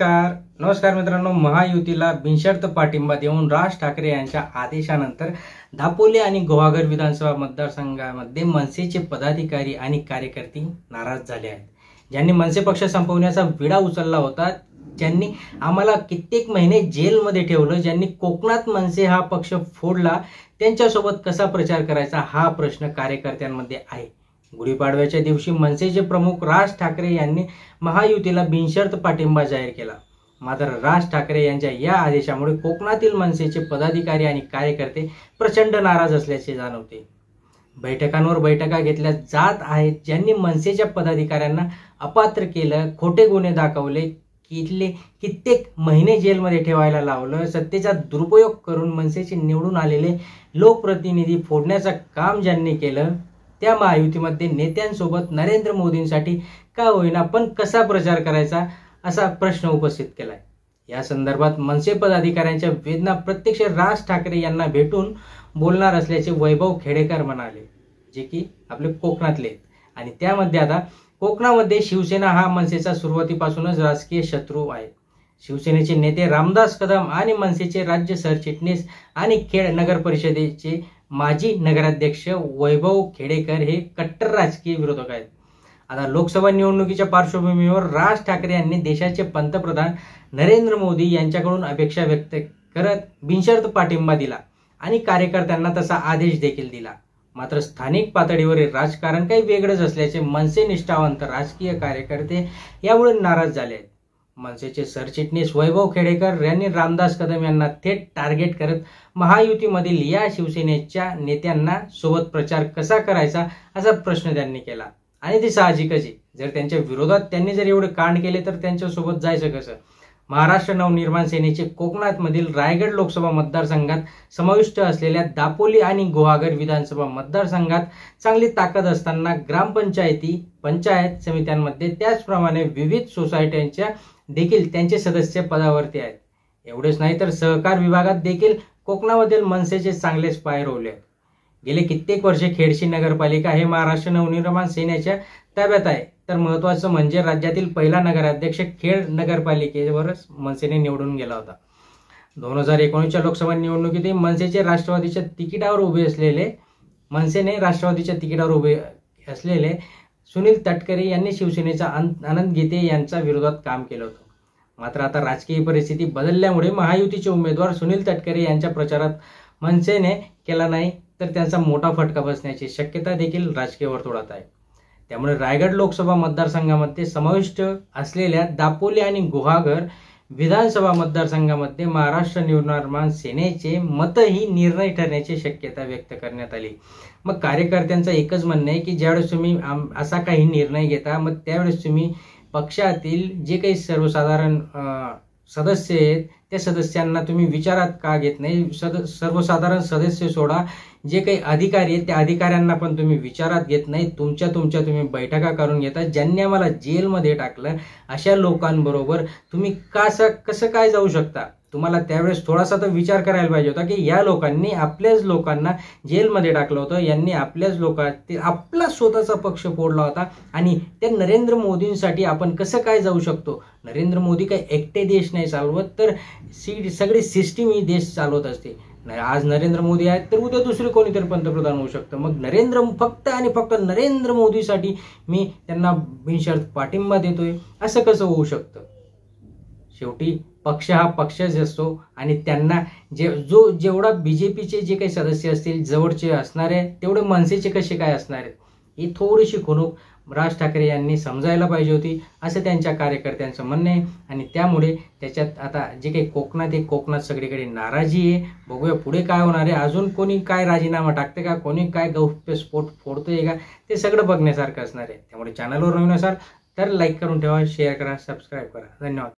नमस्कार मित्रांनो, महायुतीला बिनशर्त पाठिंबा देऊन राज ठाकरे यांच्या आदेशानंतर दापोली आणि गुहागर विधानसभा मतदारसंघामध्ये मनसेचे पदाधिकारी आणि कार्यकर्ते नाराज झाले आहेत। ज्यांनी मनसे पक्ष संपवण्याचा विडा उचलला होता, ज्यांनी आम्हाला कित्येक महिने जेलमध्ये ठेवलं, ज्यांनी कोकणात मनसे हा पक्ष फोडला, त्यांच्यासोबत कसा प्रचार करायचा हा प्रश्न कार्यकर्त्यांमध्ये आहे। गुढीपाडव्याच्या दिवशी मनसेचे प्रमुख राज ठाकरे यांनी महायुतीला बिनशर्त पाठिंबा जाहीर केला। मात्र राज ठाकरे यांच्या या आदेशामुळे कोकणातील मनसेचे पदाधिकारी आणि कार्यकर्ते प्रचंड नाराज असल्याचे जाणवते। बैठकांवर बैठका घेतल्या जात आहेत, ज्यांनी मनसेच्या पदाधिकाऱ्यांना अपात्र केलं, खोटे गुन्हे दाखवले, कित्येक महिने जेलमध्ये ठेवायला लावलं, सत्तेचा दुरुपयोग करून मनसेचे निवडून आलेले लोकप्रतिनिधी फोडण्याचं काम ज्यांनी केलं, त्या महायुतीमध्ये नेत्यांसोबत नरेंद्र मोदींसाठी का होईना पण कसा प्रचार करायचा असा प्रश्न उपस्थित केलाय। या संदर्भात मनसे पदाधिकाऱ्यांच्या वेदना प्रत्यक्ष राज ठाकरे यांना भेटून बोलणार असल्याचे वैभव खेडेकर म्हणाले, जे की आपले कोकणातले। आणि त्यामध्ये आता कोकणामध्ये शिवसेना हा मनसेचा सुरुवातीपासूनच राजकीय शत्रू आहे। शिवसेनेचे नेते रामदास कदम आणि मनसेचे राज्य सरचिटणीस आणि खेड नगर परिषदेचे माजी नगराध्यक्ष वैभव खेडेकर हे कट्टर राजकीय विरोधक आहेत। आता लोकसभा निवडणुकीच्या पार्श्वभूमीवर राज ठाकरे यांनी देशाचे पंतप्रधान नरेंद्र मोदी यांच्याकडून अपेक्षा व्यक्त करत बिनशर्त पाठिंबा दिला आणि कार्यकर्त्यांना तसा आदेश देखील दिला। मात्र स्थानिक पातळीवरील राजकारण काही वेगळंच असल्याचे मनसे निष्ठावंत राजकीय कार्यकर्ते यामुळे नाराज झाले आहेत। मनसेचे सरचिटणीस वैभव खेडेकर यांनी रामदास कदम यांना थेट टार्गेट करत महायुतीमधील या शिवसेनेच्या नेत्यांना सोबत प्रचार कसा करायचा असा प्रश्न त्यांनी केला। आणि ते साहजिकच आहे, जर त्यांच्या विरोधात त्यांनी जर एवढे कांड केले तर त्यांच्यासोबत जायचं कसं। महाराष्ट्र नवनिर्माण सेनेचे कोकणात मधील रायगड लोकसभा मतदारसंघात समाविष्ट असलेल्या दापोली आणि गुहागर विधानसभा मतदारसंघात चांगली ताकद असताना ग्रामपंचायती, पंचायत समित्यांमध्ये त्याचप्रमाणे विविध सोसायट्यांच्या देखील त्यांचे सदस्य पदावरती आहेत। एवढेच नाही तर सहकार विभागात देखील कोकणामधील मनसेचे चांगलेच पाय रोवले आहेत। गेले कित्येक वर्षे खेडशी नगरपालिका हे महाराष्ट्र नवनिर्माण सेनेच्या ताब्यात आहे, तर महत्त्वाचं म्हणजे राज्यातील पहिला नगराध्यक्ष खेड नगरपालिकेवरच मनसेने निवडून गेला होता। 2019च्या लोकसभा निवडणुकीत मनसेने राष्ट्रवादीच्या तिकिटावर उभे असलेले सुनील तटकरे यांनी शिवसेनेचा आनंद गीते यांच्या विरोधात काम केलं होतं। मात्र आता राजकीय परिस्थिती बदलल्यामुळे महायुतीचे उमेदवार सुनील तटकरे यांच्या प्रचारात मनसेने केला नाही तर त्यांचा मोठा फटका बसण्याची शक्यता देखील राजकीय वर्तुळात आहे। त्यामुळे रायगड लोकसभा मतदारसंघामध्ये समाविष्ट असलेल्या दापोली आणि गुहागर विधानसभा मतदारसंघामध्ये महाराष्ट्र नवनिर्माण सेनेचे मतही निर्णय ठरण्याची शक्यता व्यक्त करण्यात आली। मग कार्यकर्त्यांचं एकच म्हणणं आहे की ज्यावेळेस तुम्ही असा काही निर्णय घेता, मग त्यावेळेस तुम्ही पक्षातील जे काही सर्वसाधारण सदस्य आहेत त्या सदस्यांना तुम्ही विचारात का घेत नाही। सर्वसाधारण सदस्य सोडा, जे काही अधिकारी आहेत त्या अधिकाऱ्यांना पण तुम्ही विचारात घेत नाही। तुमच्या तुम्ही बैठका करून घेता। ज्यांनी आम्हाला जेलमध्ये टाकलं अशा लोकांबरोबर तुम्ही कसं काय जाऊ शकता। तुम्हाला त्यावेळेस थोडासा तर विचार करायला पाहिजे होता की या लोकांनी आपल्याच लोकांना जेलमध्ये टाकलं होतं, यांनी आपला स्वतःचा पक्ष फोडला होता आणि त्या नरेंद्र मोदींसाठी आपण कसं काय जाऊ शकतो। नरेंद्र मोदी काही एकटे देश नाही चालवत, तर सगळी सिस्टीम ही देश चालवत असते। आज नरेंद्र मोदी आहेत तर उद्या दुसरे कोणीतरी पंतप्रधान होऊ शकतं। मग फक्त नरेंद्र मोदीसाठी मी त्यांना बिनशर्त पाठिंबा देतोय असं कसं होऊ शकतं। शेवटी पक्ष हा पक्षच असतो आणि त्यांना जेवढा बीजेपीचे जे काही सदस्य असतील जवळचे असणारे तेवढे मनसेचे कसे काय असणार आहेत, ही थोडीशी खुणूक राज ठाकरे यांनी समजायला पाहिजे होती असं त्यांच्या कार्यकर्त्यांचं म्हणणं आहे। आणि त्यामुळे त्याच्यात आता जे काही कोकणात सगळीकडे नाराजी आहे। बघूया पुढे काय होणार आहे, अजून कोणी काय राजीनामा टाकते का, कोणी काय गौप्यस्फोट फोडतोय का, ते सगळं बघण्यासारखं असणार आहे। त्यामुळे चॅनलवर नवीन असाल तर लाईक करून ठेवा, शेअर करा, सबस्क्राईब करा। धन्यवाद।